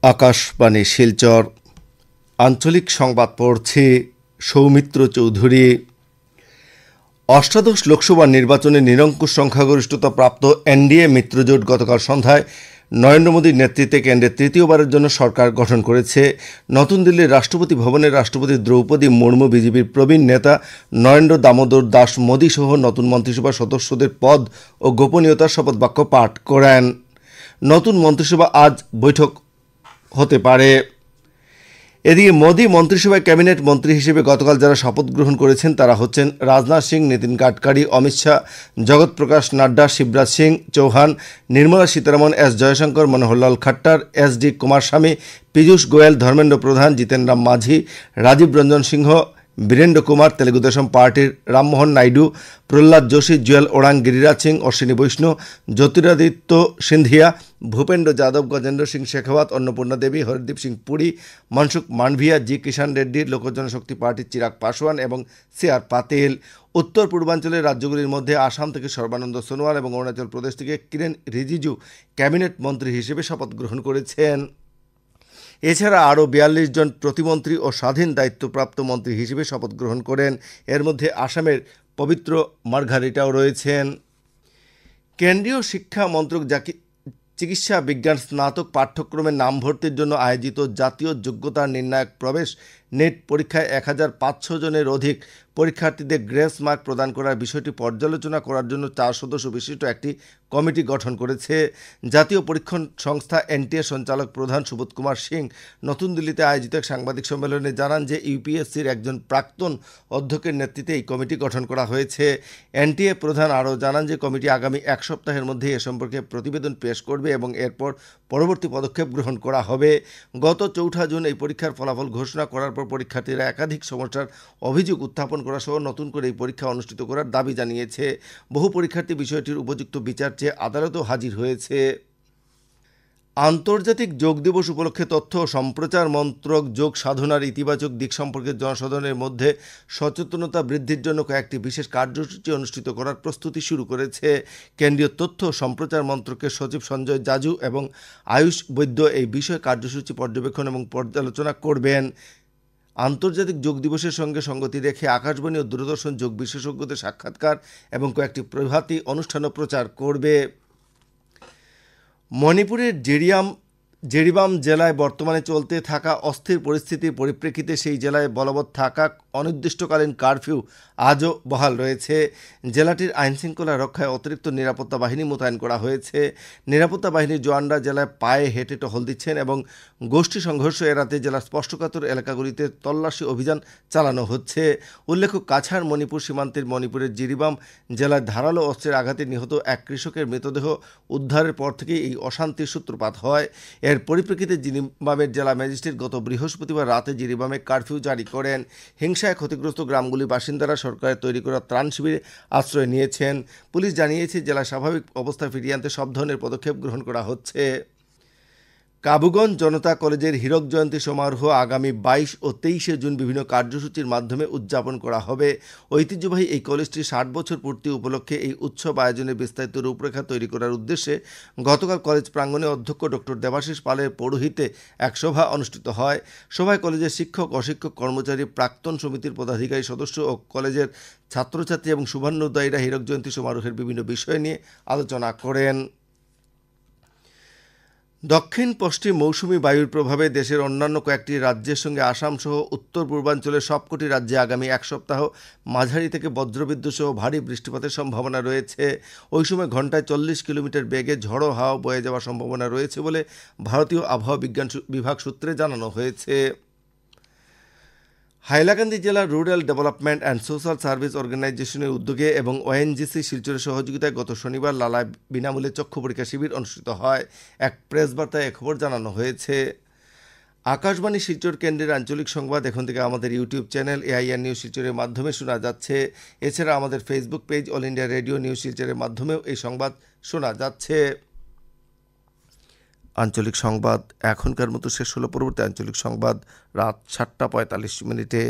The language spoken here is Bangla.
আকাশবাণী শিলচর আঞ্চলিক সংবাদ পড়ছে সৌমিত্র চৌধুরী। অষ্টাদশ লোকসভা নির্বাচনে নিরঙ্কুশ সংখ্যাগরিষ্ঠতা প্রাপ্ত এনডিএ মিত্রজোট গতকাল সন্ধ্যায় নরেন্দ্র মোদীর নেতৃত্বে কেন্দ্রে তৃতীয়বারের জন্য সরকার গঠন করেছে। নতুন দিল্লির রাষ্ট্রপতি ভবনে রাষ্ট্রপতি দ্রৌপদী মুর্মু, বিজেপির প্রবীণ নেতা নরেন্দ্র দামোদর দাস মোদী সহ নতুন মন্ত্রিসভার সদস্যদের পদ ও গোপনীয়তার শপথ বাক্য পাঠ করেন। নতুন মন্ত্রিসভা আজ বৈঠক হতে পারে। এদিকে মোদী মন্ত্রিসভায় ক্যাবিনেট মন্ত্রী হিসেবে গতকাল যারা শপথ গ্রহণ করেছেন তারা হচ্ছেন Rajnath Singh, Nitin Gadkari, Amit Shah, Jagat Prakash Nadda, Shivraj Singh Chouhan, Nirmala Sitharaman, S Jaishankar, Manoharlal Khattar, S D Kumaraswamy, Piyush Goyal, Dharmendra Pradhan, Jitan Ram Manjhi, Rajiv Ranjan Singh, Virendra Kumar, Telugu Desam পার্টির রামমোহন নাইডু, প্রহ্লাদ যোশী, জুয়েল ওরাং, গিরিরাজ সিং, অশ্বিনী বৈষ্ণব, জ্যোতিরাদিত্য সিন্ধিয়া, ভূপেন্দ্র যাদব, গজেন্দ্র সিং শেখাওয়াত, অন্নপূর্ণা দেবী, হরদীপ সিং পুরী, মনসুখ মান্ডভিয়া, জি কিষাণ রেড্ডি, লোক জনশক্তি পার্টির চিরাগ পাসওয়ান এবং সি আর পাতিল। উত্তর পূর্বাঞ্চলের রাজ্যগুলির মধ্যে আসাম থেকে সর্বানন্দ সোনোয়াল এবং অরুণাচল প্রদেশ থেকে কিরেন রিজিজু ক্যাবিনেট মন্ত্রী হিসেবে শপথ গ্রহণ করেছেন। এছাড়া আরও ৪২ জন প্রতিমন্ত্রী ও স্বাধীন দায়িত্বপ্রাপ্ত মন্ত্রী হিসেবে শপথ গ্রহণ করেন। এর মধ্যে আসামের পবিত্র মার্ঘারিটাও রয়েছেন। কেন্দ্রীয় শিক্ষা মন্ত্রক চিকিৎসা বিজ্ঞান স্নাতক পাঠ্যক্রমে নাম ভর্তির জন্য আয়োজিত জাতীয় যোগ্যতা নির্ণায়ক প্রবেশ নেট পরীক্ষায় ১৫০০ জনের অধিক পরীক্ষার্থীদের গ্রেস মার্ক প্রদান করার বিষয়টি পর্যালোচনা করার জন্য ৪ সদস্য বিশিষ্ট একটি কমিটি গঠন করেছে। জাতীয় পরীক্ষণ সংস্থা এনটিএ সঞ্চালক প্রধান সুবোধ কুমার সিং নতুন দিল্লিতে আয়োজিত এক সাংবাদিক সম্মেলনে জানান যে ইউপিএসসির একজন প্রাক্তন অধ্যক্ষের নেতৃত্বে এই কমিটি গঠন করা হয়েছে। এনটিএ প্রধান আরও জানান যে কমিটি আগামী এক সপ্তাহের মধ্যে এ সম্পর্কে প্রতিবেদন পেশ করবে এবং এরপর পরবর্তী পদক্ষেপ গ্রহণ করা হবে। গত ৪ জুন এই পরীক্ষার ফলাফল ঘোষণা করার পর পরীক্ষার্থীরা একাধিক সমস্যার অভিযোগ উত্থাপন করা সহ নতুন করে এই পরীক্ষা অনুষ্ঠিত করার দাবি জানিয়েছে। বহু পরীক্ষার্থী বিষয়টির উপযুক্ত বিচার চেয়ে আদালতেও হাজির হয়েছে। আন্তর্জাতিক যোগ দিবস উপলক্ষে তথ্য ও সম্প্রচার মন্ত্রক যোগ সাধনার ইতিবাচক দিক সম্পর্কে জনসাধারণের মধ্যে সচেতনতা বৃদ্ধির জন্য কয়েকটি বিশেষ কার্যসূচি অনুষ্ঠিত করার প্রস্তুতি শুরু করেছে। কেন্দ্রীয় তথ্য ও সম্প্রচার মন্ত্রকের সচিব সঞ্জয় জাজু এবং আয়ুষ বৈদ্য এই বিষয়ে কার্যসূচি পর্যবেক্ষণ এবং পর্যালোচনা করবেন। আন্তর্জাতিক যোগ দিবসের সঙ্গে সঙ্গতি রেখে আকাশবাণী ও দূরদর্শন যোগ বিশেষজ্ঞদের সাক্ষাৎকার এবং কয়েকটি প্রভাতী অনুষ্ঠানও প্রচার করবে। মণিপুরের জেরিবাম জেলায় বর্তমানে চলতে থাকা অস্থির পরিস্থিতির পরিপ্রেক্ষিতে সেই জেলায় বলবৎ থাকা অনির্দিষ্টকালীন কারফিউ আজও বহাল রয়েছে। জেলাটির আইনশৃঙ্খলা রক্ষায় অতিরিক্ত নিরাপত্তা বাহিনী মোতায়েন করা হয়েছে। নিরাপত্তা বাহিনীর জওয়ানরা জেলায় পায়ে হেঁটে টহল দিচ্ছেন এবং গোষ্ঠী সংঘর্ষ এড়াতে জেলার স্পষ্টকাতর এলাকাগুলিতে তল্লাশি অভিযান চালানো হচ্ছে। উল্লেখ্য, কাছাড় মণিপুর সীমান্তের মণিপুরের জিরিবাম জেলায় ধারালো অস্ত্রের আঘাতে নিহত এক কৃষকের মৃতদেহ উদ্ধারের পর থেকেই এই অশান্তির সূত্রপাত হয়। এর পরিপ্রেক্ষিতে জিরিবামের জেলা ম্যাজিস্ট্রেট গত বৃহস্পতিবার রাতে জিরিবামে কারফিউ জারি করেন। হিংসায় ক্ষতিগ্রস্ত গ্রামগুলির বাসিন্দারা সরকারের তৈরি করা ত্রাণ শিবিরে আশ্রয় নিয়েছেন। পুলিশ জানিয়েছে জেলা স্বাভাবিক অবস্থা ফিরিয়ে আনতে সব ধরনের পদক্ষেপ গ্রহণ করা হচ্ছে। কাবুগঞ্জ জনতা কলেজের হীরক জয়ন্তী সমারোহ আগামী ২২ ও ২৩ জুন বিভিন্ন কার্যসূচির মাধ্যমে উদযাপন করা হবে। ঐতিহ্যবাহী এই কলেজটির ৬০ বছর পূর্তি উপলক্ষে এই উৎসব আয়োজনের বিস্তারিত রূপরেখা তৈরি করার উদ্দেশ্যে গতকাল কলেজ প্রাঙ্গণে অধ্যক্ষ ডক্টর দেবাশিস পালের পৌরোহিত্যে এক সভা অনুষ্ঠিত হয়। সভায় কলেজের শিক্ষক, অশিক্ষক, কর্মচারী, প্রাক্তন সমিতির পদাধিকারী সদস্য ও কলেজের ছাত্রছাত্রী এবং শুভান্যুদায়ীরা হীরক জয়ন্তী সমারোহের বিভিন্ন বিষয় নিয়ে আলোচনা করেন। দক্ষিণ পশ্চিম মৌসুমি বায়ুর প্রভাবে দেশের অন্যান্য কয়েকটি রাজ্যের সঙ্গে আসাম সহ উত্তর পূর্বাঞ্চলের সবকটি রাজ্যে আগামী এক সপ্তাহ মাঝারি থেকে বজ্রবিদ্যুৎ সহ ভারী বৃষ্টিপাতের সম্ভাবনা রয়েছে। ওই সময় ঘন্টায় ৪০ কিলোমিটার বেগে ঝড়ো হাওয়া বয়ে যাওয়ার সম্ভাবনা রয়েছে বলে ভারতীয় আবহাওয়া বিজ্ঞান বিভাগ সূত্রে জানানো হয়েছে। হাইলাকান্দি জেলার rural development and social service অর্গানাইজেশনের উদ্যোগে এবং ওএনজিসি শিলচরের সহযোগিতায় গত শনিবার লালায় বিনামূল্যে চক্ষু পরীক্ষা শিবির অনুষ্ঠিত হয়। এক প্রেস বার্তায় এ খবর জানানো হয়েছে। আকাশবাণী শিলচর কেন্দ্রের আঞ্চলিক সংবাদ এখন থেকে আমাদের ইউটিউব চ্যানেল এআইআর নিউজ শিলচরের মাধ্যমে শোনা যাচ্ছে। এছাড়া আমাদের Facebook page all India radio news শিলচরের মাধ্যমেও এই সংবাদ শোনা যাচ্ছে। আঞ্চলিক সংবাদ এখনকার মতো শেষ হলো। পরবর্তী আঞ্চলিক সংবাদ রাত ৭টা ৪৫ মিনিটে।